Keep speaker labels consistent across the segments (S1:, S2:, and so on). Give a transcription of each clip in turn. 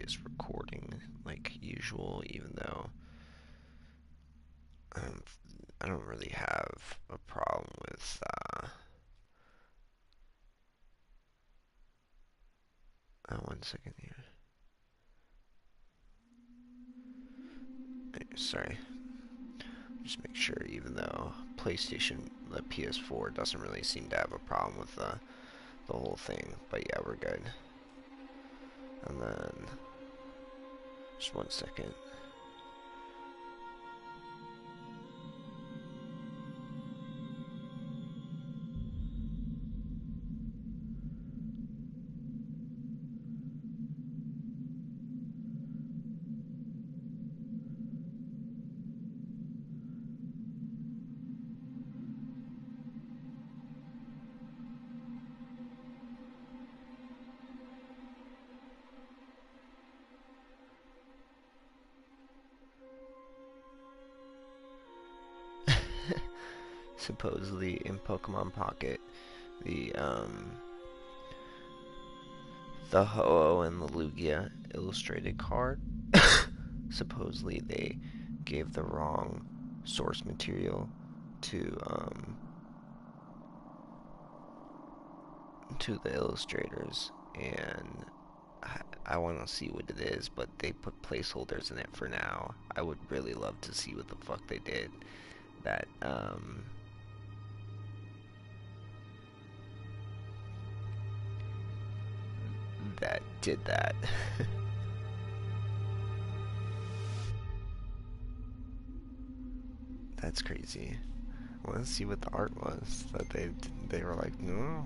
S1: is recording like usual, even though I don't really have a problem with, 1 second here. Sorry. Just make sure, even though PlayStation, the PS4 doesn't really seem to have a problem with the whole thing. But yeah, we're good. And then, just 1 second. Supposedly in Pokemon Pocket, the Ho-Oh and the Lugia illustrated card, supposedly they gave the wrong source material to the illustrators, and I want to see what it is, but they put placeholders in it for now. I would really love to see what the fuck they did that that did that. That's crazy. I want to see what the art was that they were like, no.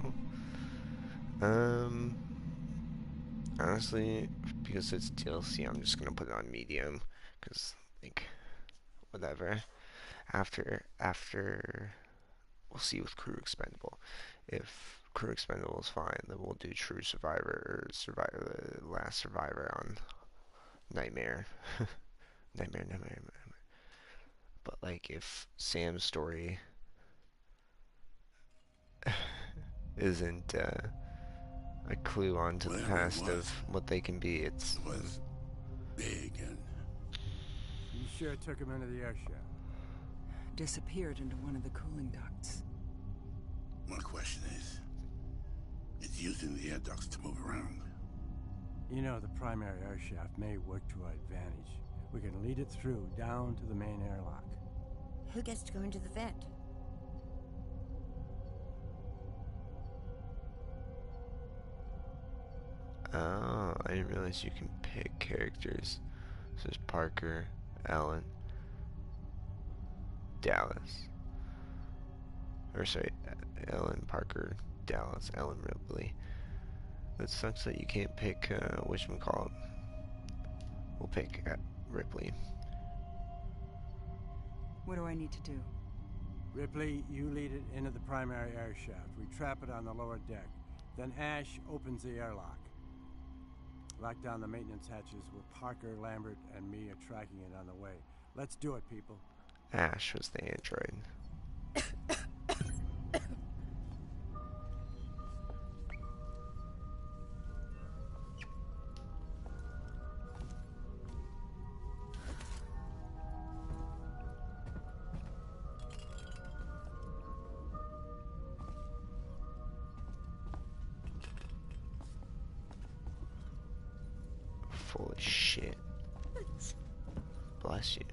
S1: Honestly, because it's DLC, I'm just gonna put it on medium, cause like whatever. After we'll see with Crew Expendable. If Crew Expendable is fine, then we'll do True Survivor or Survivor, Last Survivor on Nightmare. Nightmare. But like if Sam's story isn't a clue onto the past of what they can be, it
S2: was big and...
S3: You sure took him into the air shaft?
S4: Disappeared into one of the cooling ducts.
S2: My question is, it's using the air ducts to move around.
S3: You know, the primary air shaft may work to our advantage. We can lead it through, down to the main airlock.
S5: Who gets to go into the vent?
S1: Oh, I didn't realize you can pick characters. So there's Parker, Alan, Dallas. Or sorry, Ellen, Parker, Dallas, Ellen Ripley. That sucks that you can't pick whatchamacallit. We'll pick Ripley.
S4: What do I need to do?
S3: Ripley, you lead it into the primary air shaft. We trap it on the lower deck. Then Ash opens the airlock. Lock down the maintenance hatches where Parker, Lambert, and me are tracking it on the way. Let's do it, people.
S1: Ash was the android. Full of shit. Bless you.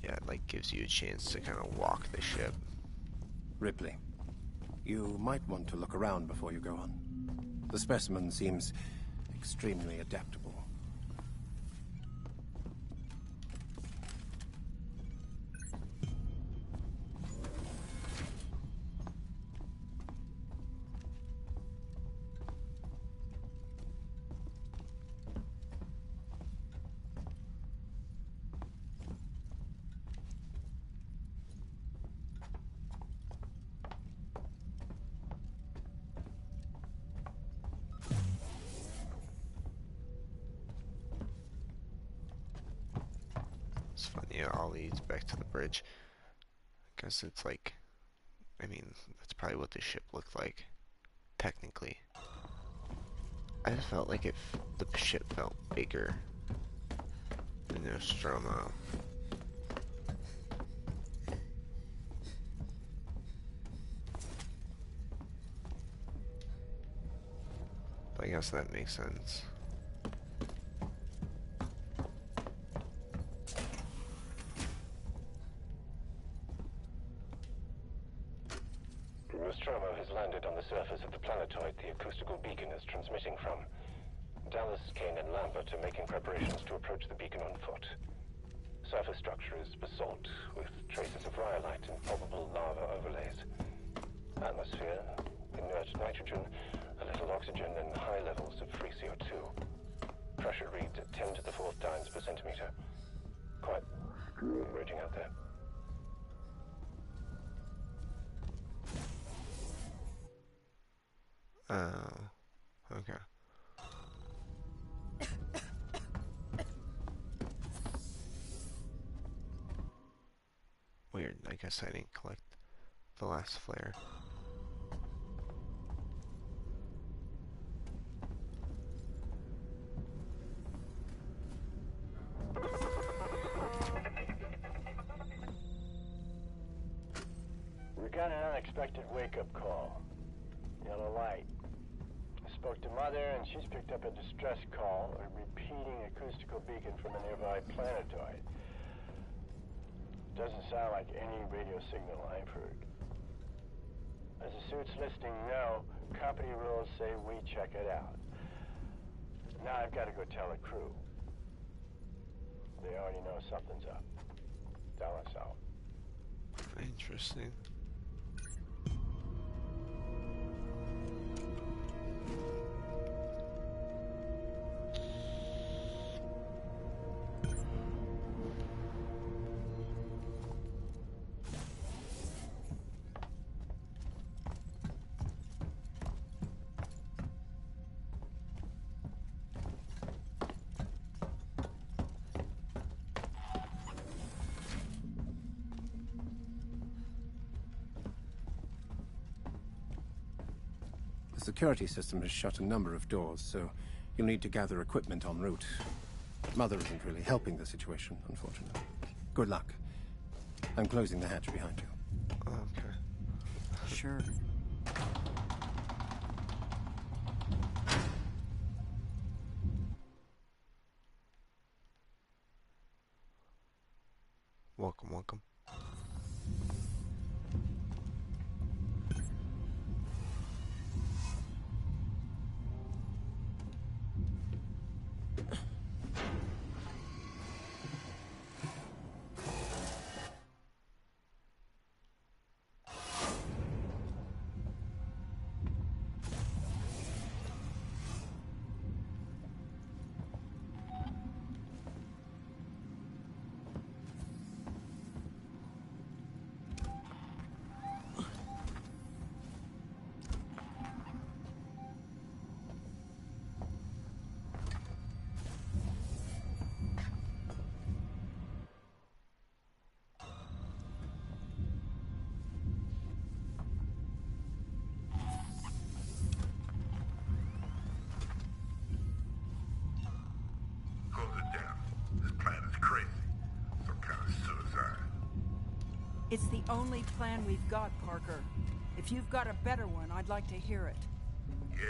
S1: Yeah, it like gives you a chance to kind of walk the ship.
S6: Ripley, you might want to look around before you go on. The specimen seems extremely adaptable.
S1: That's funny. It all leads back to the bridge. I guess it's like, I mean, that's probably what the ship looked like, technically. I just felt like the ship felt bigger than Nostromo. But I guess that makes sense.
S6: Nostromo has landed on the surface of the planetoid the acoustical beacon is transmitting from. Dallas, Kane, and Lambert are making preparations to approach the beacon on foot. Surface structure is basalt, with traces of rhyolite and probable lava overlays. Atmosphere, inert nitrogen, a little oxygen, and high levels of free CO2. Pressure reads at 10 to the 4th times per centimeter. Quite raging out there.
S1: Oh, okay. Weird, I guess I didn't collect the last flare.
S3: We got an unexpected wake-up call. Yellow light. I spoke to Mother, and she's picked up a distress call, a repeating acoustical beacon from a nearby planetoid. Doesn't sound like any radio signal I've heard. As the suit's listing no, company rules say we check it out. Now I've got to go tell the crew. They already know something's up. Dallas out.
S1: Interesting.
S6: The security system has shut a number of doors, so you'll need to gather equipment en route. Mother isn't really helping the situation, unfortunately. Good luck. I'm closing the hatch behind you.
S1: Okay.
S4: Sure.
S1: Welcome, welcome.
S4: It's the only plan we've got, Parker. If you've got a better one, I'd like to hear it.
S2: Yeah.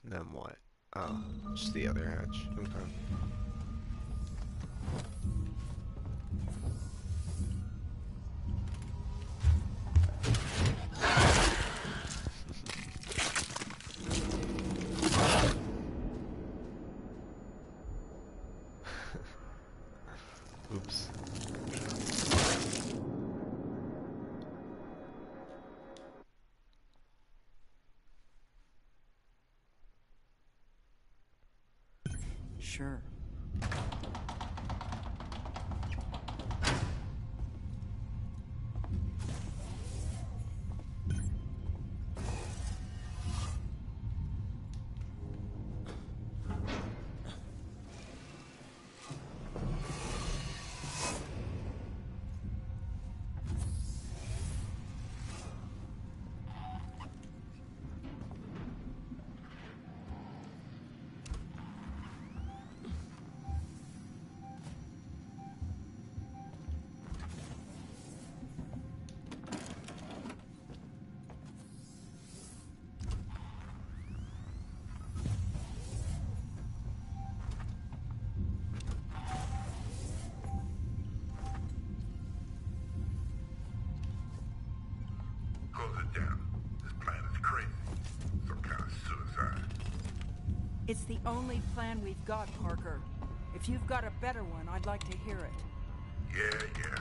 S1: Then what? Oh, just the other hatch. Okay. Oops.
S4: Sure.
S2: Close it down. This plan is crazy. Some kind of suicide.
S4: It's the only plan we've got, Parker. If you've got a better one, I'd like to hear it.
S2: Yeah, yeah.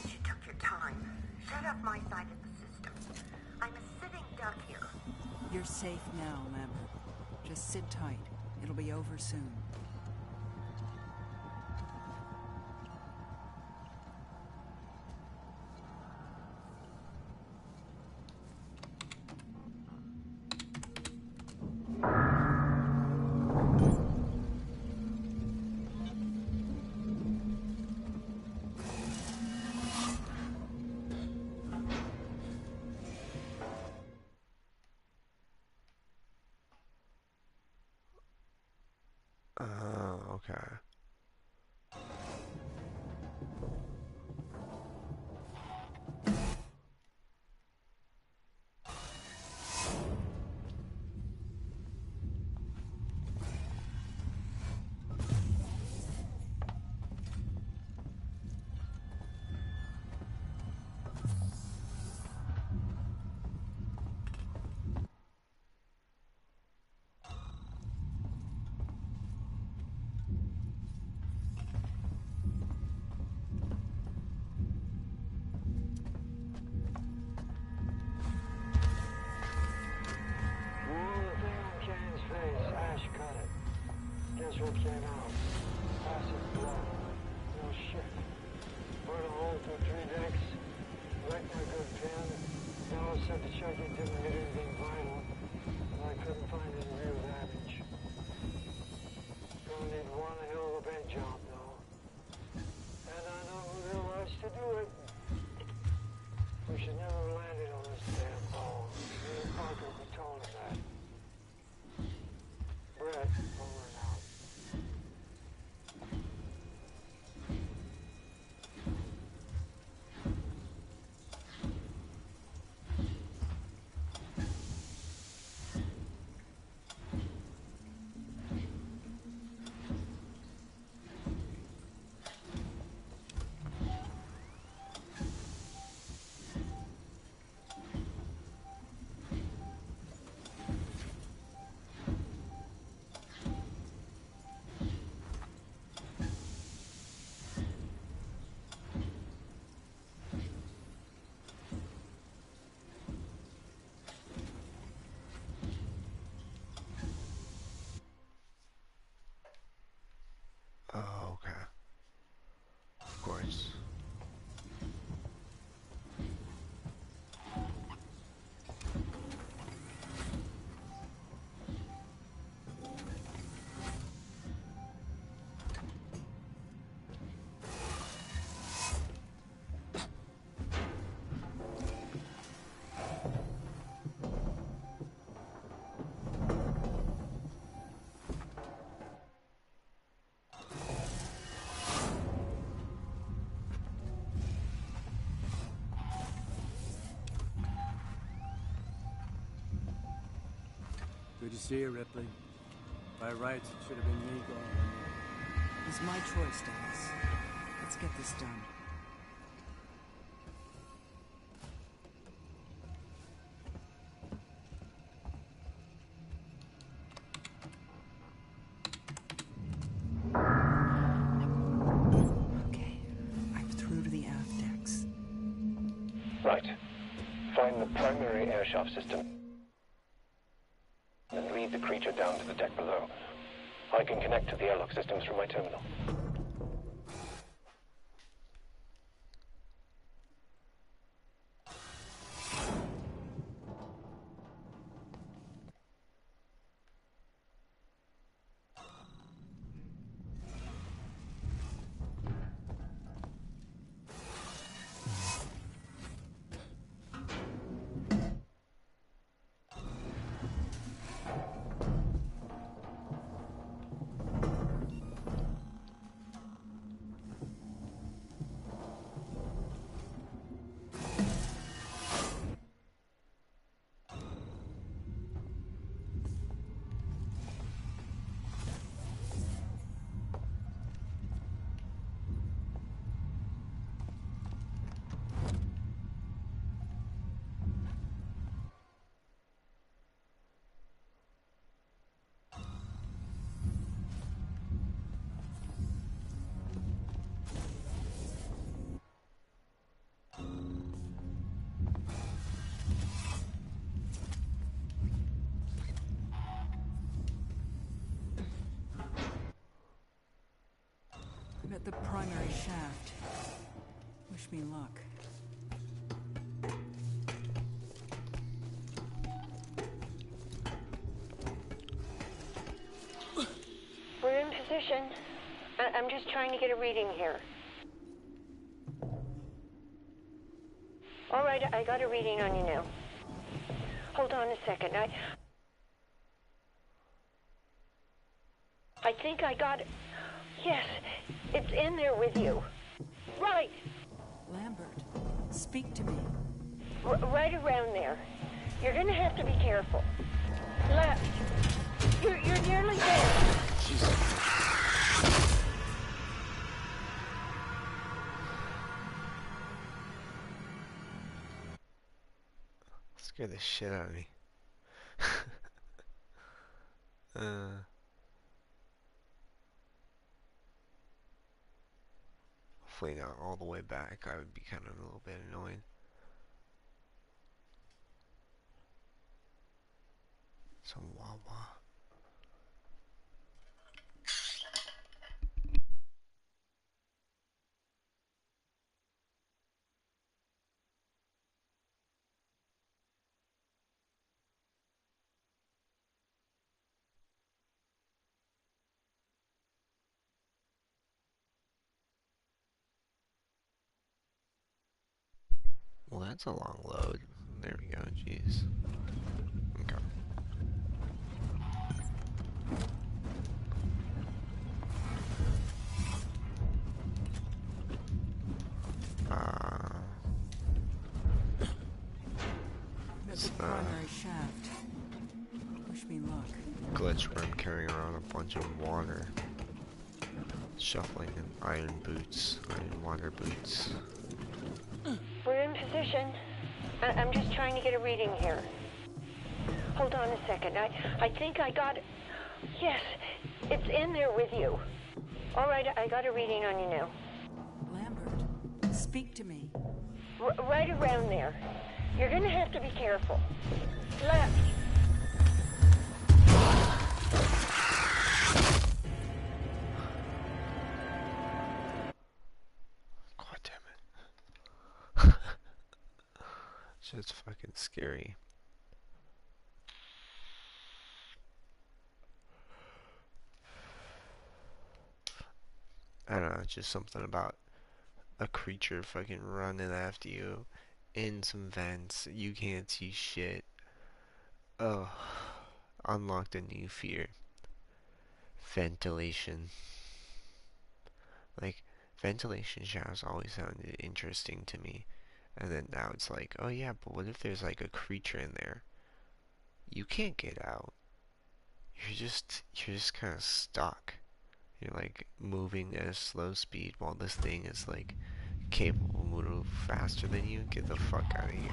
S5: You took your time. Shut up my side of the system. I'm a sitting duck here.
S4: You're safe now, Lambert. Just sit tight. It'll be over soon.
S1: Okay.
S7: Guess what came out? Acid blood. No shit. Burn a hole through 3 decks. Wrecked my good pen. Now I said the check it didn't hit anything vital. And I couldn't find any real damage. Gonna need one hell of a paint job, though. And I know who there was to do it. We should never have landed on this damn ball. Me and Parker were told him that. Brett, over and out.
S3: Good to see you, Ripley. By rights, it should have been me going in there.
S4: It's my choice, Dallas. Let's get this done. Okay, I'm through to the aft decks.
S6: Right. Find the primary air shaft system and lead the creature down to the deck below. I can connect to the airlock systems from my terminal.
S4: I'm at the primary shaft. Wish me luck.
S5: We're in position. I'm just trying to get a reading here. All right, I got a reading on you now. Hold on a second. I think I got it. Yes, it's in there with you. Right.
S4: Lambert, speak to me.
S5: Right around there. You're gonna have to be careful. Left. You're nearly there.
S1: Jesus. Scared the shit out of me. Hopefully not all the way back. I would be kind of a little bit annoyed. Some Wawa. Well, that's a long load. There we go, jeez. Okay.
S4: I'm at
S1: It's
S4: the primary shaft. Wish me luck.
S1: glitch where I'm carrying around a bunch of water. Shuffling in iron boots, iron water boots.
S5: We're in position. I'm just trying to get a reading here. Hold on a second. I think I got it. Yes, it's in there with you. All right, I got a reading on you now.
S4: Lambert, speak to me.
S5: Right around there. You're gonna have to be careful. Left.
S1: God damn it. Shit's fucking scary. I don't know, just something about a creature fucking running after you in some vents. You can't see shit. Oh, unlocked a new fear. Ventilation. Like, ventilation shafts always sounded interesting to me. And then now it's like, oh yeah, but what if there's like a creature in there? You can't get out. you're just kind of stuck. You're like moving at a slow speed while this thing is like capable of moving faster than you. Get the fuck out of here.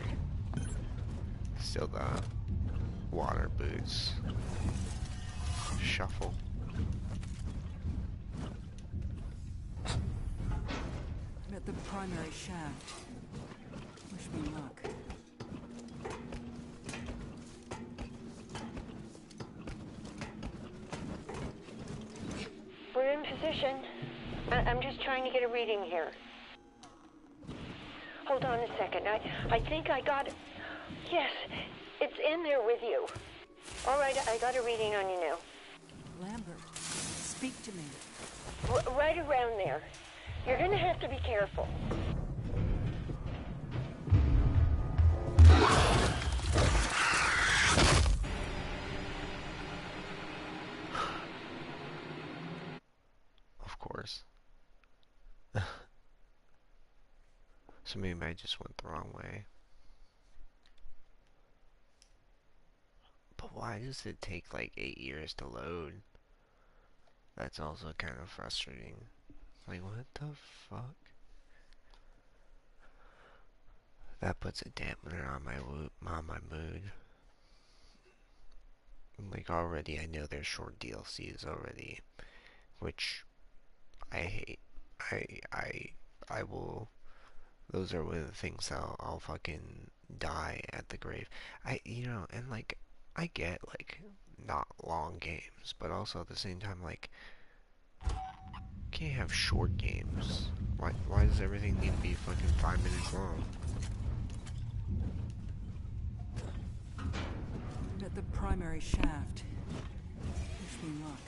S1: Still the water boots. Shuffle.
S4: I'm at the primary shaft. Wish me luck.
S5: We're in position. I'm just trying to get a reading here. Hold on a second. I think I got it. Yes, it's in there with you. All right, I got a reading on you now.
S4: Lambert, speak to me.
S5: Right around there. You're gonna have to be careful.
S1: Of course. So maybe I just went the wrong way. But why does it take like 8 years to load? That's also kind of frustrating. Like, what the fuck? That puts a dampener on my mood. Like, already I know there's short DLCs already, which I hate. I will. Those are one of the things I'll fucking die at the grave. And like, I get like not long games, but also at the same time, like, can't have short games. Why does everything need to be fucking 5 minutes long?
S4: I'm at the primary shaft. Wish me luck.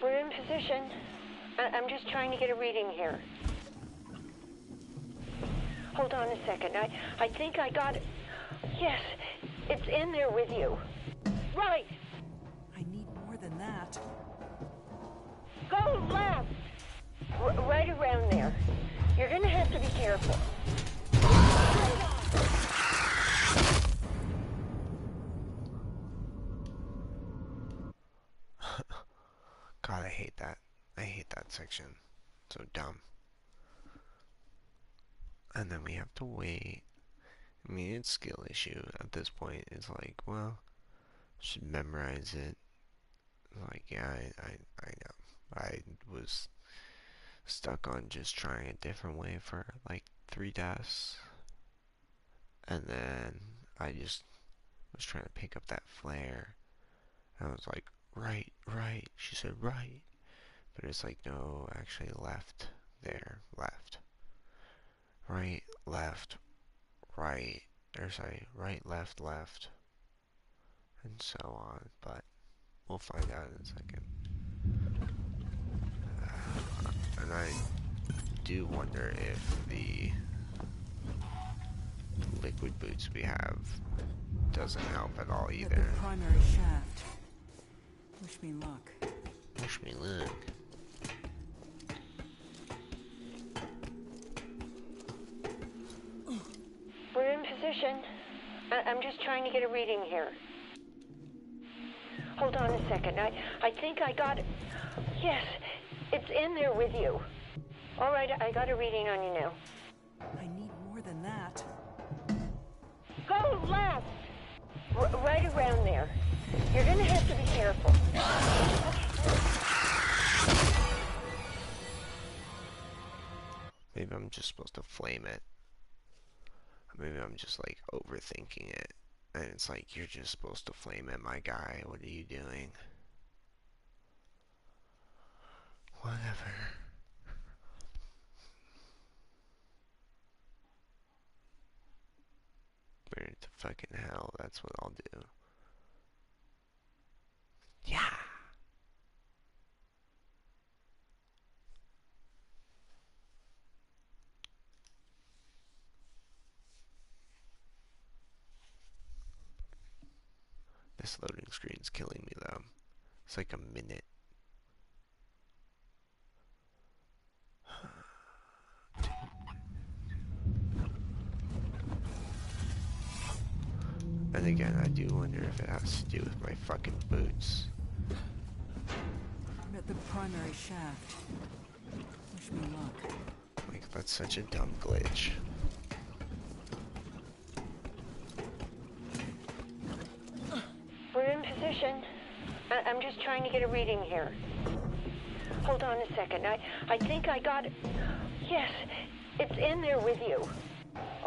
S5: We're in position. I'm just trying to get a reading here. Hold on a second. I think I got it. Yes, it's in there with you. Right.
S4: I need more than that.
S5: Go left. Right around there. You're gonna have to be careful.
S1: God, I hate that. I hate that section. So dumb. And then we have to wait. I mean, it's skill issue at this point. It's like, well, should memorize it. Like, yeah, I know. I was stuck on just trying a different way for like 3 deaths. And then I just was trying to pick up that flare. And I was like, right, right. She said right. But it's like, no, actually left there, left. Right, left, right. Or sorry, right, left, left. And so on. But we'll find out in a second. And I do wonder if the liquid boots we have doesn't help at all
S4: At
S1: either.
S4: the primary shaft. Wish me luck.
S1: Wish me luck.
S5: We're in position. I'm just trying to get a reading here. Hold on a second. I think I got it. Yes, it's in there with you. All right, I got a reading on you now.
S4: I need more than that.
S5: Go left. Right around there. You're gonna have to be careful.
S1: Maybe I'm just supposed to flame it. Maybe I'm just like overthinking it. And it's like, you're just supposed to flame it, my guy. What are you doing? Whatever. Burn it to fucking hell. That's what I'll do. Yeah. This loading screen's killing me though. It's like a minute. And again, I do wonder if it has to do with my fucking boots.
S4: I'm at the primary shaft. Wish me luck.
S1: Like, that's such a dumb glitch.
S5: We're in position. I'm just trying to get a reading here. Hold on a second. I think I got it. Yes, it's in there with you.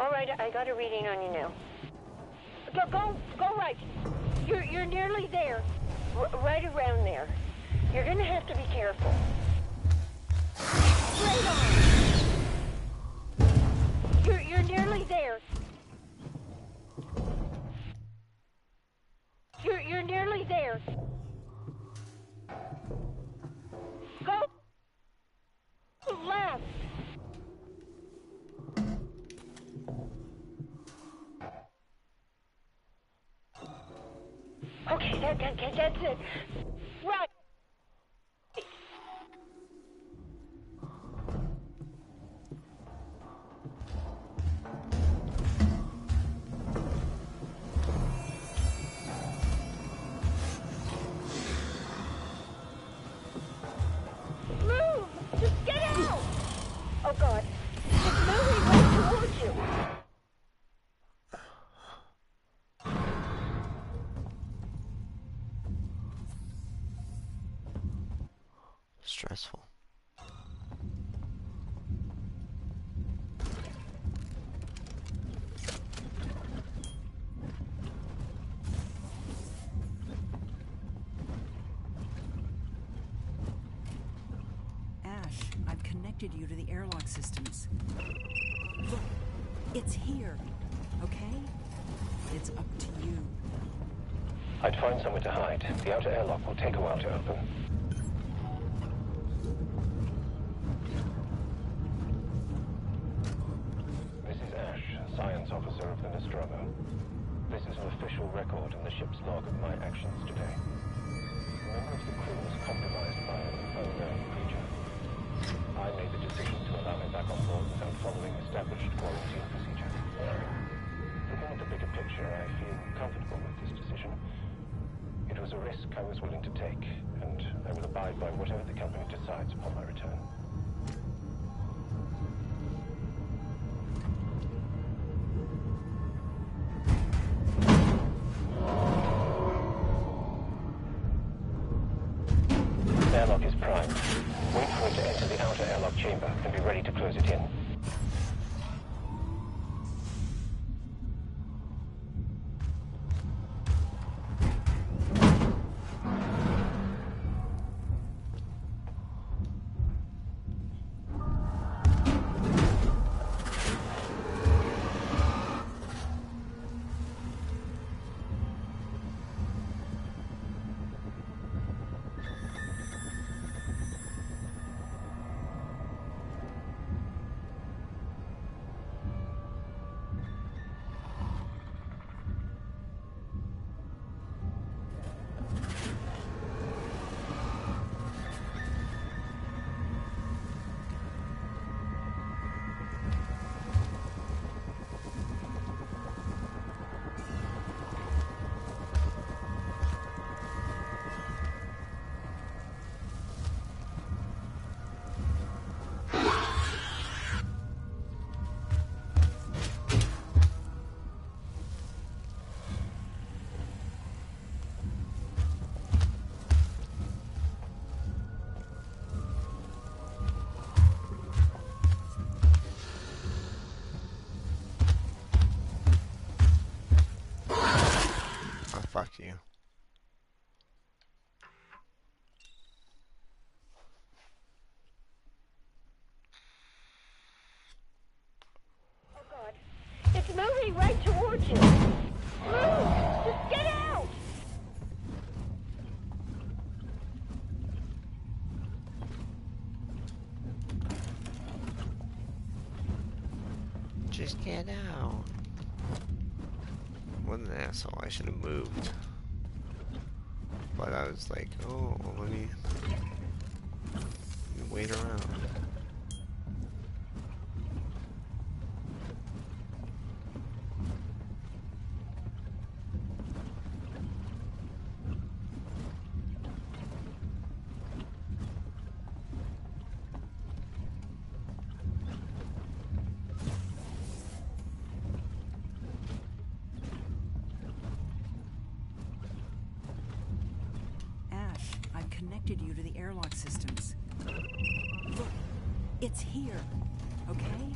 S5: All right, I got a reading on you now. Go right. You're nearly there. Right around there. You're gonna have to be careful. Right on. You're nearly there. You're nearly there. Go left. Okay, that's it. Right. Move! Just get out! Oh God, it's moving right towards you.
S1: Stressful.
S4: Ash, I've connected you to the airlock systems. Look, it's here, okay? It's up to you.
S6: I'd find somewhere to hide. The outer airlock will take a while to open. This is Ash, science officer of the Nostromo. This is an official record in the ship's log of my actions today. A member of the crew was compromised by an unknown creature. I made the decision to allow him back on board without following established quarantine procedure. Looking at the bigger picture, I feel comfortable with this decision. It was a risk I was willing to take, and I will abide by whatever the company decides upon my return. Airlock is primed. Wait for it to enter the outer airlock chamber and be ready to close it in.
S1: Fuck you.
S5: Oh God, it's moving right towards you. Move! Just get out!
S1: Just get out. What an asshole. I should have moved. But I was like, oh, let me wait around.
S4: connected you to the airlock systems. Look, it's here, okay?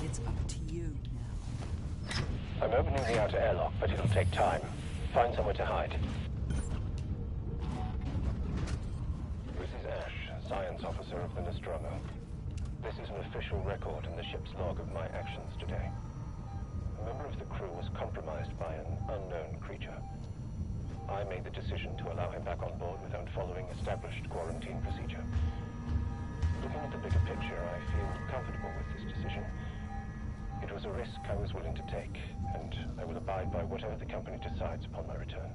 S4: It's up to you now.
S6: I'm opening the outer airlock, but it'll take time. Find somewhere to hide. This is Ash, science officer of the Nostromo. This is an official record in the ship's log of my actions today. A member of the crew was compromised by an unknown creature. I made the decision to allow him back on board without following established quarantine procedure. Looking at the bigger picture, I feel comfortable with this decision. It was a risk I was willing to take, and I will abide by whatever the company decides upon my return.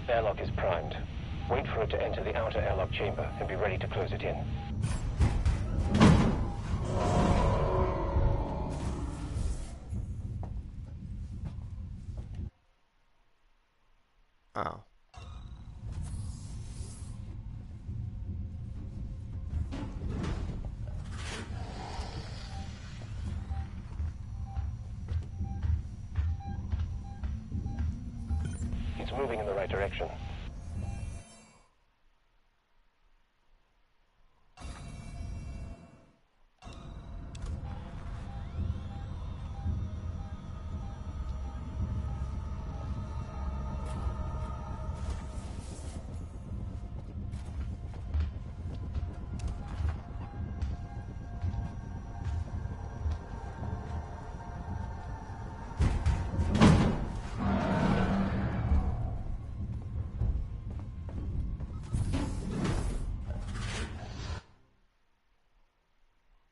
S6: Airlock is primed. Wait for it to enter the outer airlock chamber and be ready to close it in.
S1: Oh.
S6: It's moving in the right direction.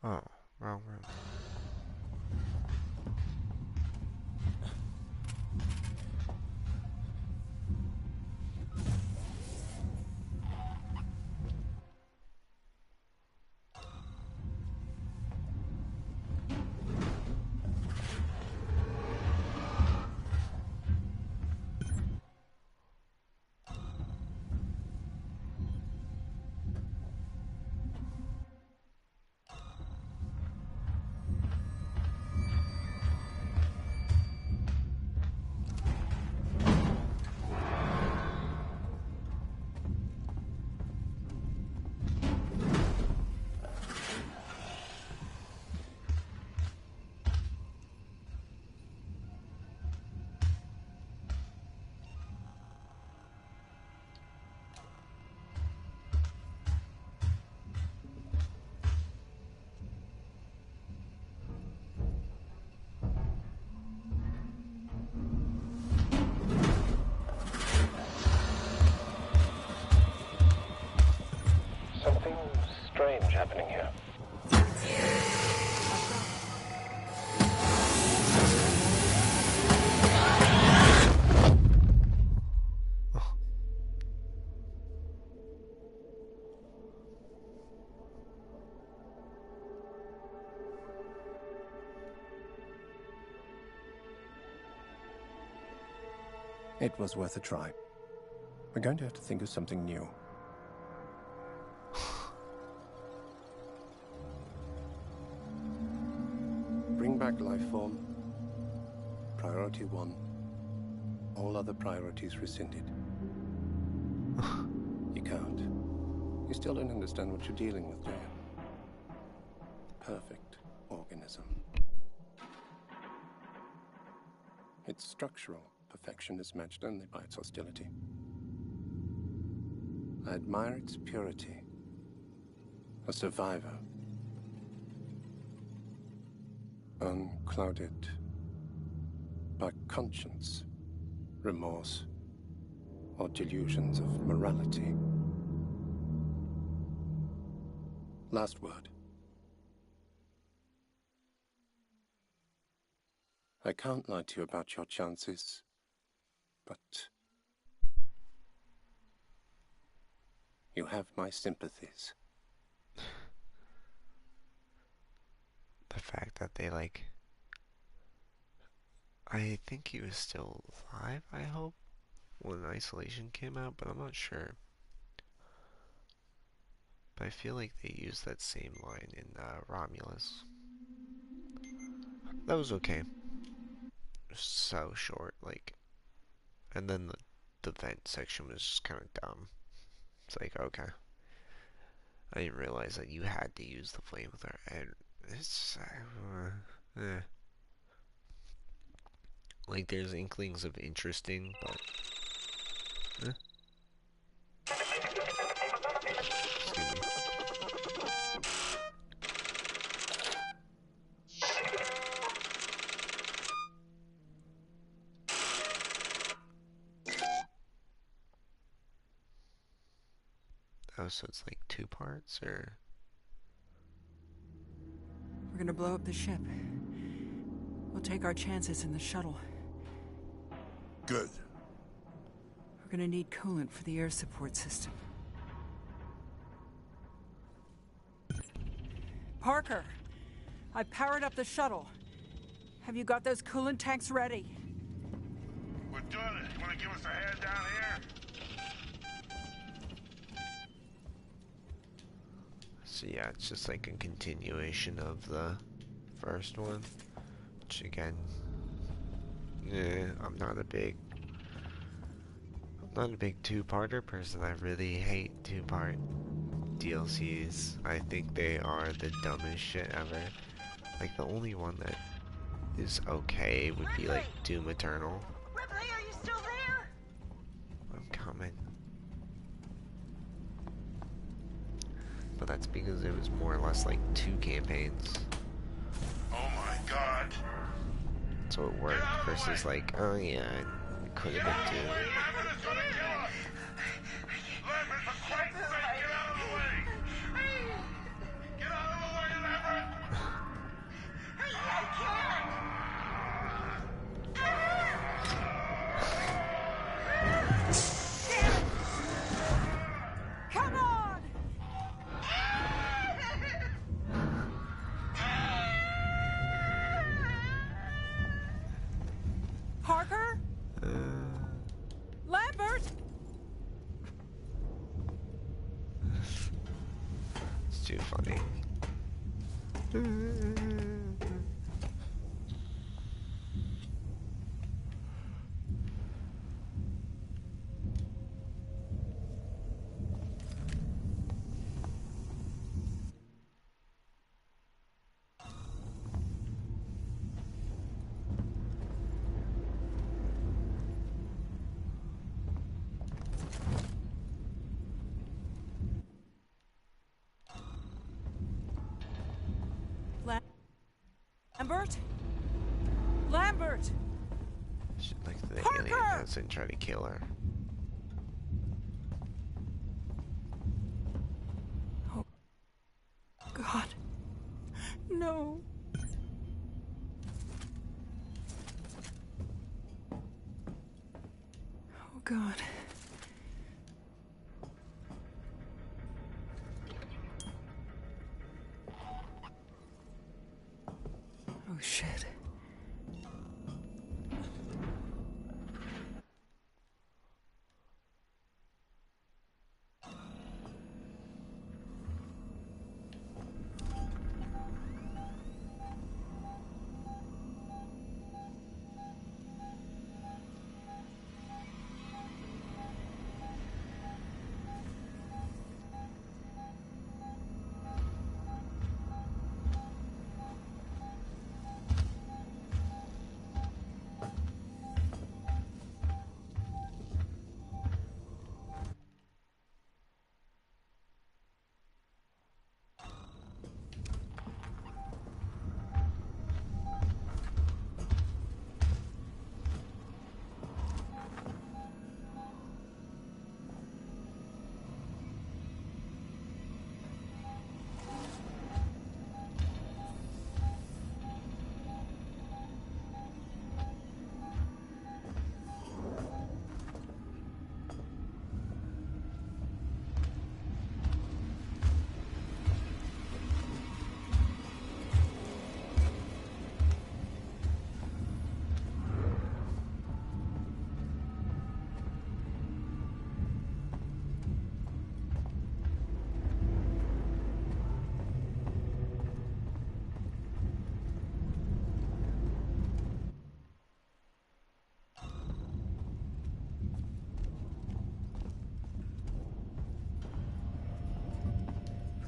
S1: Oh, wrong room. Something strange happening here.
S8: It was worth a try. We're going to have to think of something new. Bring back life form. Priority 1. All other priorities rescinded. You can't. You still don't understand what you're dealing with, do you? Perfect organism. Its structural perfection is matched only by its hostility. I admire its purity. A survivor. Unclouded by conscience, remorse, or delusions of morality. Last word. I can't lie to you about your chances, but you have my sympathies.
S1: The fact that they, like... I think he was still alive, I hope, when Isolation came out, but I'm not sure. But I feel like they used that same line in Romulus. That was okay. So short, like, and then the vent section was just kind of dumb. It's like, okay. I didn't realize that you had to use the flamethrower, and it's like there's inklings of interesting, but excuse me. Oh, so it's like 2 parts, or
S4: We're gonna blow up the ship. We'll take our chances in the shuttle.
S2: Good.
S4: We're gonna need coolant for the air support system. Parker! I powered up the shuttle. Have you got those coolant tanks ready?
S2: We're doing it. You want to give us a hand down here?
S1: so yeah, it's just like a continuation of the first one. Which again, I'm not a big two-parter person. I really hate two-part DLCs. I think they are the dumbest shit ever. Like, the only one that is okay would be like Doom Eternal.
S9: Ripley, are you still there?
S1: I'm coming. But that's because it was more or less like 2 campaigns.
S2: Oh my god.
S1: So it worked versus like, oh yeah, it could have been 2.
S4: Come on! Parker? Lambert?
S1: It's too funny.
S4: Lambert? Lambert!
S1: Like the
S4: Parker!
S1: alien doesn't try to kill her.
S4: Oh, God. No. Oh, God. Oh, shit.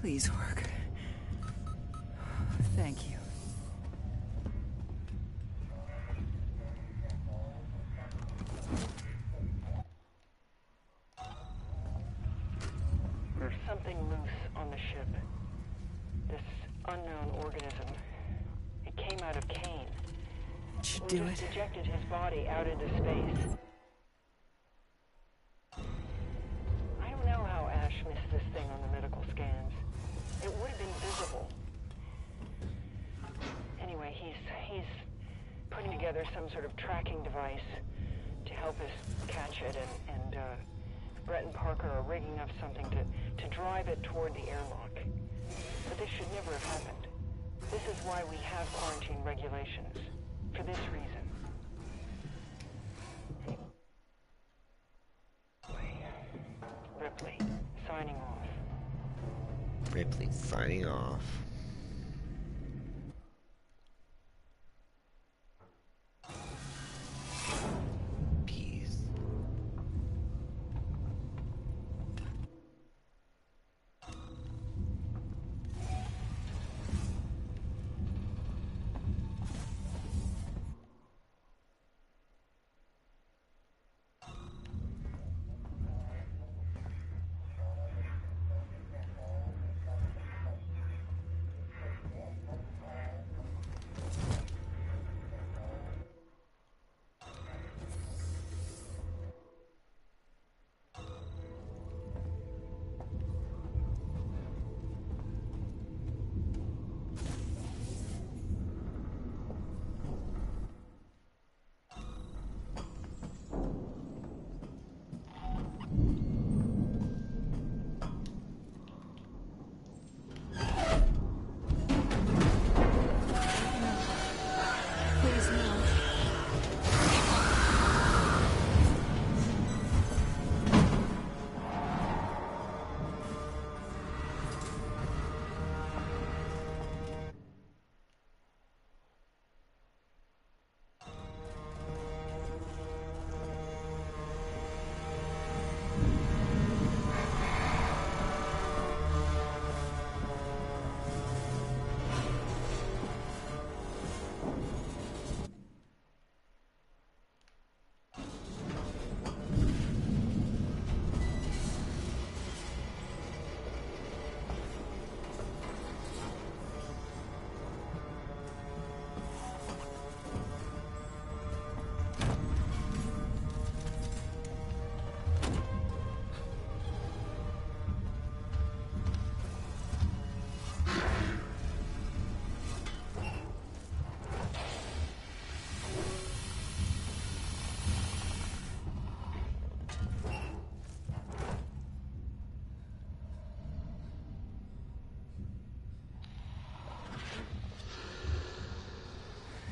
S4: Please work. Thank you.
S5: There's something loose on the ship. This unknown organism. It came out of Kane.
S4: Should
S5: We
S4: do
S5: just
S4: it.
S5: ejected his body out into space. I don't know how Ash missed this thing on the medical scans. It would have been visible. Anyway, he's putting together some sort of tracking device to help us catch it, and Brett and Parker are rigging up something to drive it toward the airlock. But this should never have happened. This is why we have quarantine regulations. For this reason. Ripley, signing off.
S1: Ripley signing off. Peace.
S4: Please, no.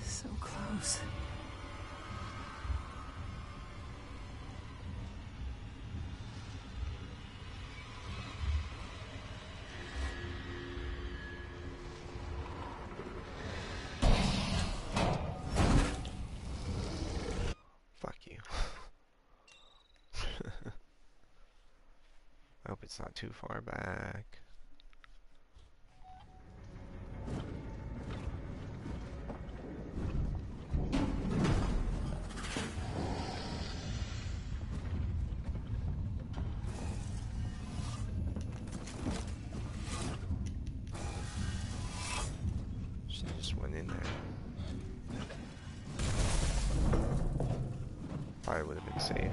S4: So close.
S1: Fuck you. I hope it's not too far back. She just went in there. Probably would have been safe.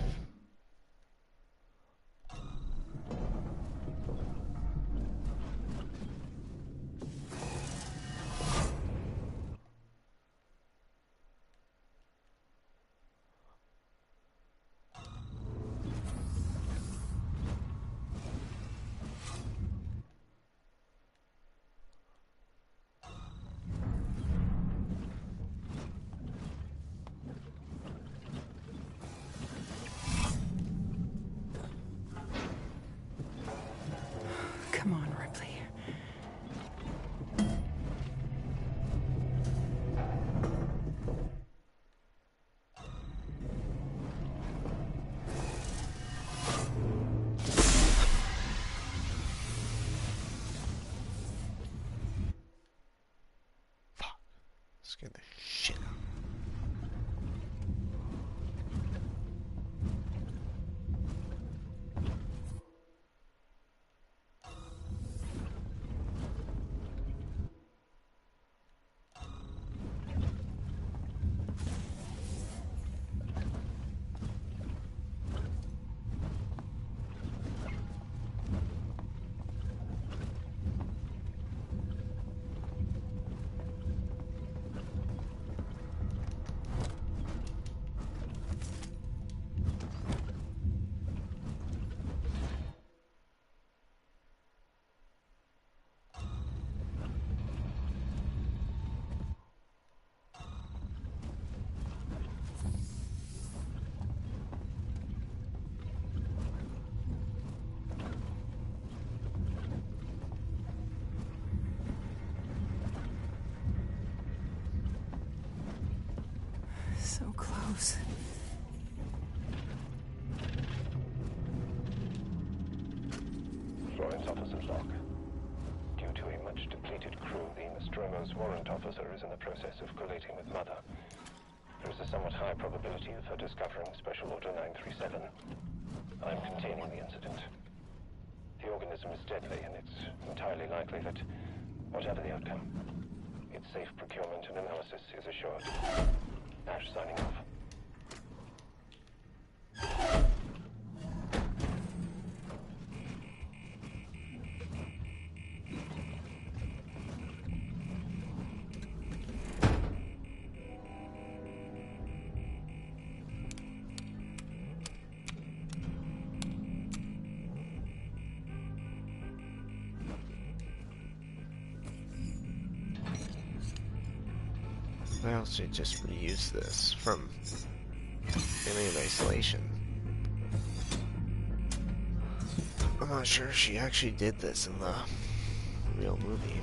S1: Scared the shit out.
S4: So close.
S6: Florence officer's log. Due to a much depleted crew, the Nostromo's warrant officer is in the process of collating with Mother. There is a somewhat high probability of her discovering Special Order 937. I'm containing the incident. The organism is deadly, and it's entirely likely that, whatever the outcome, its safe procurement and analysis is assured. Ash signing off.
S1: Why else should just reuse this from Alien Isolation? I'm not sure if she actually did this in the real movie.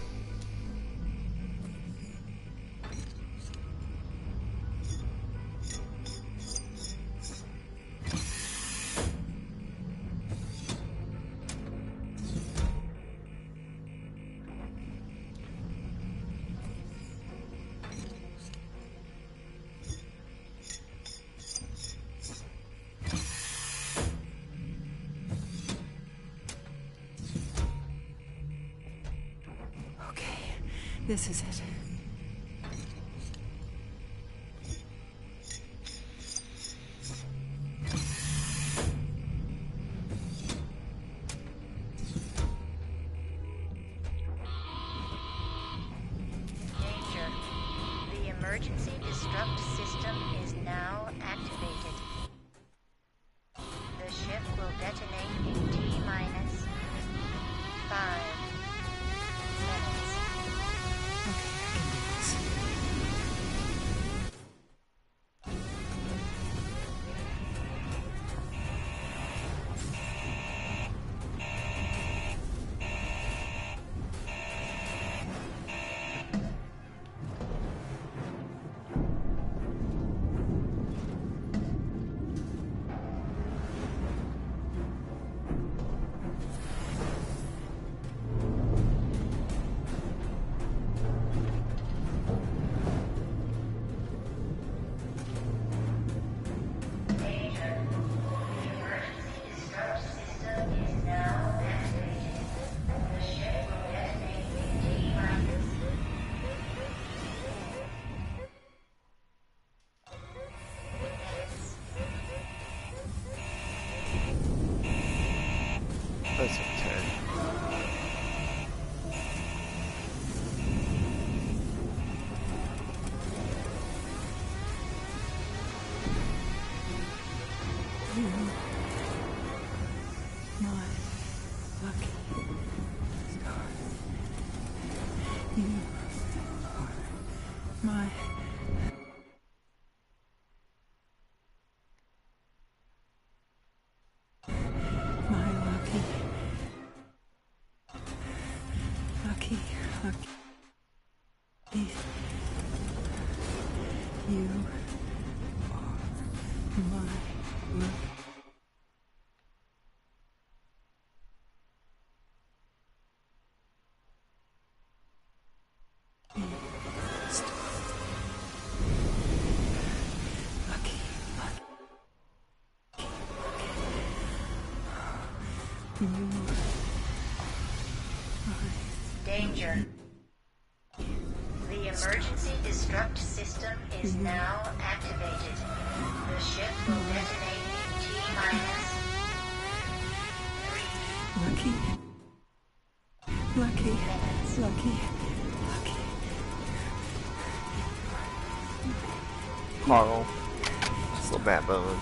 S4: This is it.
S10: Danger. The emergency destruct system is now activated. The ship will detonate in T-minus 5 minutes.
S1: That's a 10.
S4: My lucky star. You are my lucky. You are my lucky.
S10: Danger. The emergency destruct system is now activated. The ship will detonate in T-minus 3 minutes.
S4: Lucky.
S1: Carl. Little backbone.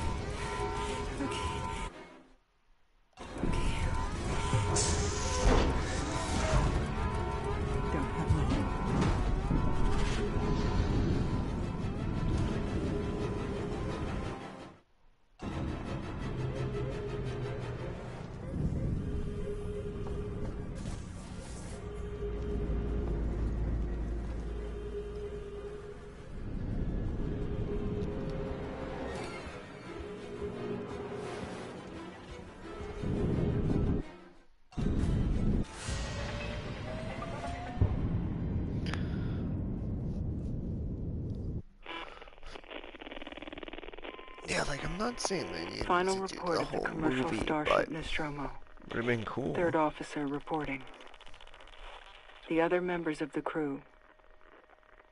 S1: Yeah, like, I'm not saying they needed
S4: Final
S1: to
S4: report
S1: do the
S4: of the
S1: whole
S4: commercial
S1: movie,
S4: starship
S1: but
S4: Nostromo.
S1: would have been cool.
S4: Third officer reporting. The other members of the crew,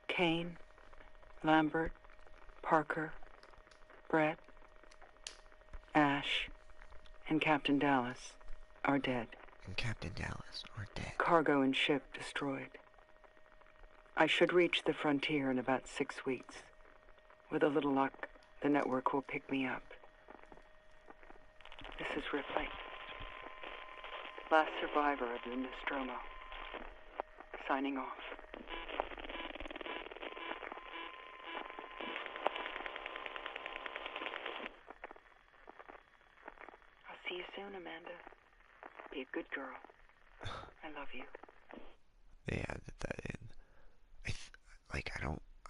S4: Kane, Lambert, Parker, Brett, Ash, and Captain Dallas, are dead.
S1: And Captain Dallas are dead.
S4: Cargo and ship destroyed. I should reach the frontier in about 6 weeks. With a little luck, the network will pick me up. This is Ripley, last survivor of the Nostromo. Signing off. I'll see you soon, Amanda. Be a good girl. I love you.
S1: They added that in.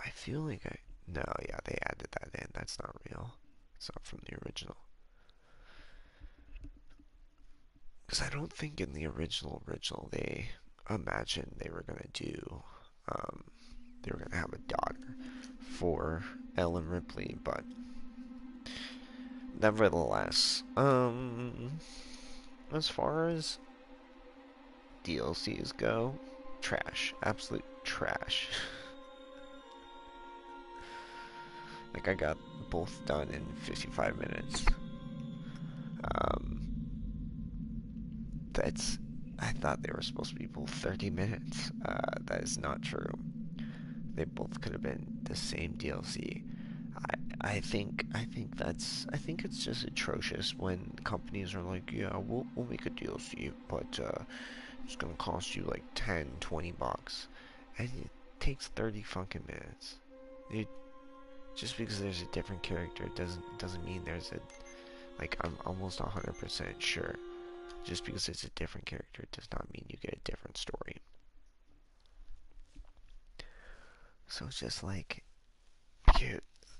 S1: I feel like no, yeah, they added that in. That's not real. It's not from the original. Because I don't think in the original, they imagined they were gonna do, they were gonna have a daughter for Ellen Ripley, but nevertheless, as far as DLCs go, trash, absolute trash. Like, I got both done in 55 minutes. I thought they were supposed to be both 30 minutes. That is not true. They both could have been the same DLC. I think it's just atrocious when companies are like, yeah, we'll make a DLC, but it's gonna cost you like 10, 20 bucks, and it takes 30 fucking minutes. Just because there's a different character doesn't mean there's a, like, I'm almost 100% sure. Just because it's a different character does not mean you get a different story. So it's just like,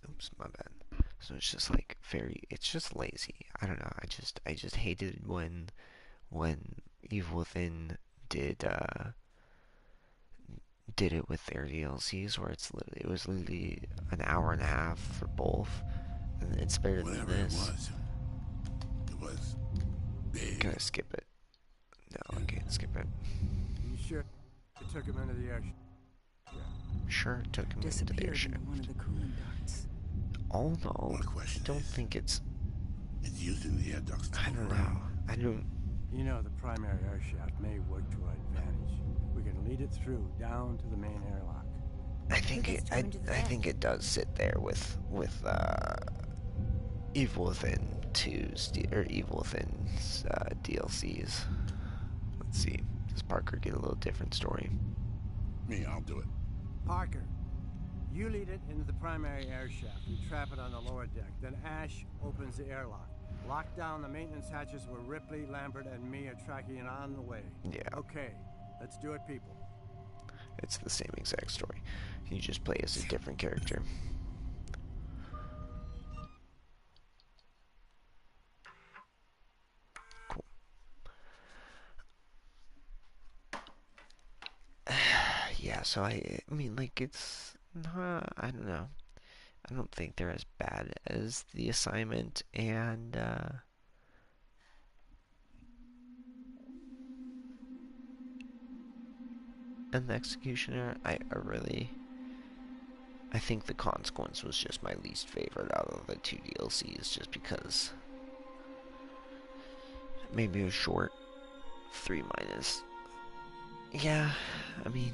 S1: oops, my bad. So it's just like it's just lazy. I don't know. I just hated when Evil Within did it with their DLCs, where it was literally an hour and a half for both, and it's better than this.
S2: It was big.
S1: Can I skip it? No, I can't skip it.
S3: You sure it took him into the airship? Yeah.
S1: Sure, it took him into the airship.
S4: Disappeared into one of the cooling ducts.
S1: Oh no,
S2: One question
S1: I don't
S2: is,
S1: think it's.
S2: It's using the air ducts to
S1: I
S2: move
S1: don't know.
S2: around.
S1: I don't.
S3: You know, the primary air shaft may work to our advantage. We can lead it through down to the main airlock.
S1: I think it does sit there with Evil Within 2's or Evil Within's DLCs. Let's see. Does Parker get a little different story?
S2: Me, I'll do it.
S3: Parker, you lead it into the primary air shaft. We trap it on the lower deck. Then Ash opens the airlock. Lock down the maintenance hatches where Ripley, Lambert, and me are tracking it on the way.
S1: Yeah.
S3: Okay, let's do it, people.
S1: It's the same exact story. You just play as a different character. Cool. Yeah, so I mean, like, it's not, I don't know. I don't think they're as bad as The Assignment and and the Executioner, I think the Consequence was just my least favorite out of the 2 DLCs, just because maybe it was short. 3 minus. Yeah, I mean,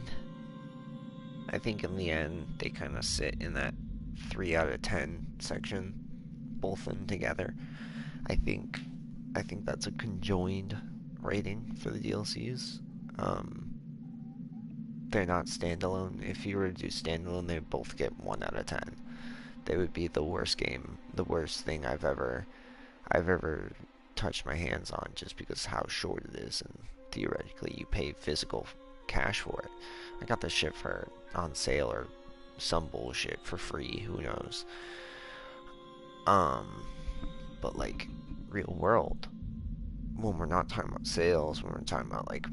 S1: I think in the end they kind of sit in that 3 out of 10 section, both of them together. I think that's a conjoined rating for the DLCs. They're not standalone. If you were to do standalone, they both get 1 out of 10. They would be the worst game, the worst thing I've ever touched my hands on, just because how short it is, and theoretically you pay physical cash for it. I got the shit for on sale or some bullshit for free, who knows. But like real world, when we're not talking about sales, when we're talking about like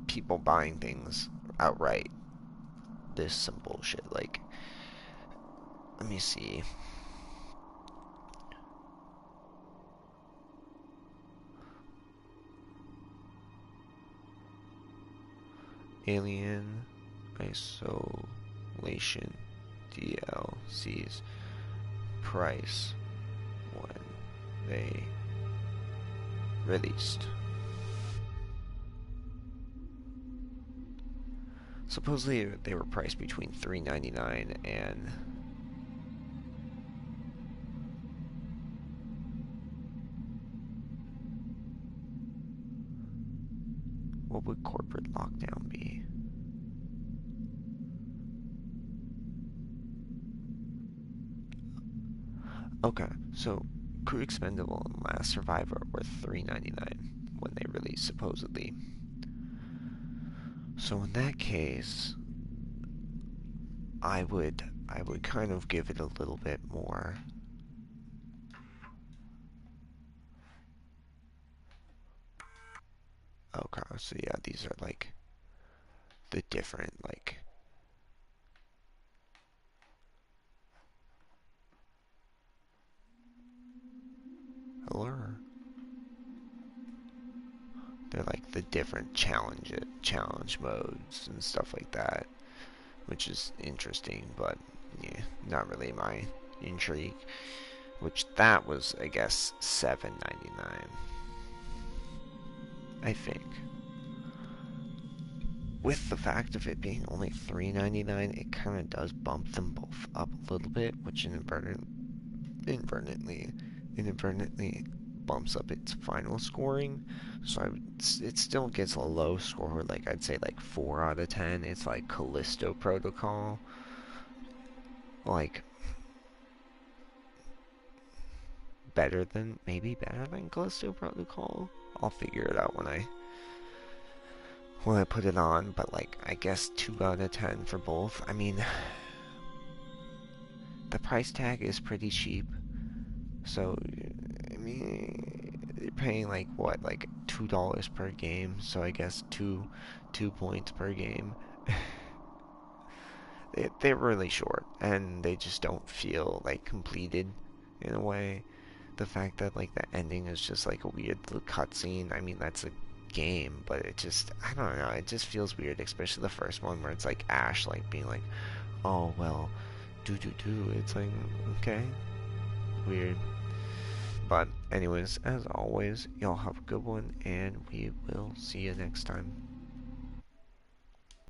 S1: people buying things outright, this is some bullshit. Like, let me see. Alien Isolation DLC's price when they released. Supposedly they were priced between $3.99 and what would corporate lockdown be? Okay, so Crew Expendable and Last Survivor were $3.99 when they released, supposedly. So in that case, I would kind of give it a little bit more. Okay, so yeah, these are like the different like hello. They're like the different challenge modes and stuff like that, which is interesting, but yeah, not really my intrigue. Which that was, I guess, $7.99. I think. With the fact of it being only $3.99, it kind of does bump them both up a little bit, which inadvertently bumps up its final scoring. So it still gets a low score, like I'd say like 4 out of 10. It's like Callisto Protocol. Like maybe better than Callisto Protocol. I'll figure it out when I put it on, but like I guess 2 out of 10 for both. I mean, the price tag is pretty cheap, so I mean you're paying like what, like $2 per game, so I guess 2 points per game. They're really short, and they just don't feel like completed in a way. The fact that like the ending is just like a weird little cutscene. I mean, that's a game, but it just, I don't know, it just feels weird, especially the first one where it's like Ash like being like, oh well, do. It's like, okay, weird. But anyways, as always, y'all have a good one, and we will see you next time.